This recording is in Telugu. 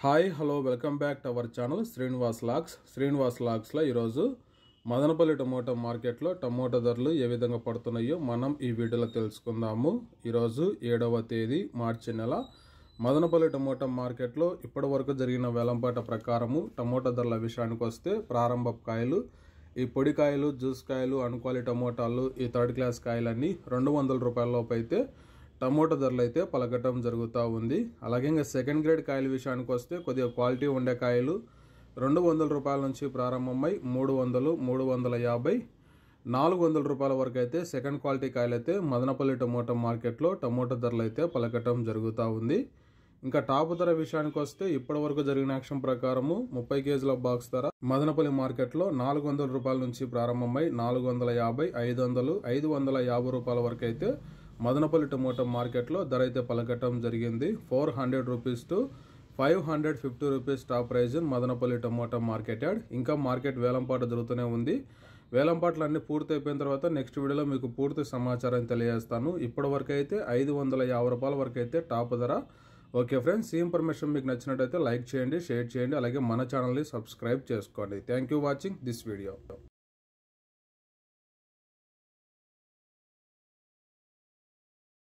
Hi hello welcome back to our channel Srinivas లాగ్స్లో ఈరోజు మదనపల్లి టమోటా మార్కెట్లో టమోటా ధరలు ఏ విధంగా పడుతున్నాయో మనం ఈ వీడియోలో తెలుసుకుందాము. ఈరోజు 7వ తేదీ మార్చి నెల మదనపల్లి టమోటా మార్కెట్లో ఇప్పటి వరకు జరిగిన వేలంపాట ప్రకారము టమోటా ధరల విషయానికి వస్తే ప్రారంభ కాయలు, ఈ పొడి కాయలు, జ్యూస్ కాయలు, అన్క్వాలిటీ టమోటాలు, ఈ థర్డ్ క్లాస్ కాయలన్నీ 200 రూపాయల లోపు అయితే టమోటా ధరలు అయితే పలకటం జరుగుతూ ఉంది. అలాగే ఇంకా సెకండ్ గ్రేడ్ కాయల విషయానికి వస్తే కొద్దిగా క్వాలిటీ ఉండే కాయలు 200 రూపాయల నుంచి ప్రారంభమై 300, 350, 400 రూపాయల వరకు అయితే సెకండ్ క్వాలిటీ కాయలు అయితే మదనపల్లి టమోటా మార్కెట్లో టమోటా ధరలు అయితే పలకటం జరుగుతూ ఉంది. ఇంకా టాప్ ధర విషయానికి వస్తే ఇప్పటి వరకు జరిగిన యాక్షన్ ప్రకారము 30 కేజీల బాక్స్ ధర మదనపల్లి మార్కెట్లో 400 రూపాయల నుంచి ప్రారంభమై 450, 500, 550 రూపాయల వరకు అయితే మదనపల్లి టమోటా మార్కెట్లో ధర అయితే పలకటం జరిగింది. 400 rupees to 550 rupees top prize Madanapalle tomato market yard. ఇంకా మార్కెట్ వేలంపాట జరుగుతూనే ఉంది. వేలంపాట్లు అన్ని పూర్తి అయిపోయిన తర్వాత నెక్స్ట్ వీడియోలో మీకు పూర్తి సమాచారం తెలియజేస్తాను. ఇప్పటి వరకు అయితే 550 రూపాయల వరకు అయితే టాప్ ధర. ఓకే ఫ్రెండ్స్, ఈ ఇన్ఫర్మేషన్ మీకు నచ్చినట్టయితే లైక్ చేయండి, షేర్ చేయండి, అలాగే మన ఛానల్ని సబ్స్క్రైబ్ చేసుకోండి. Thank you watching this video.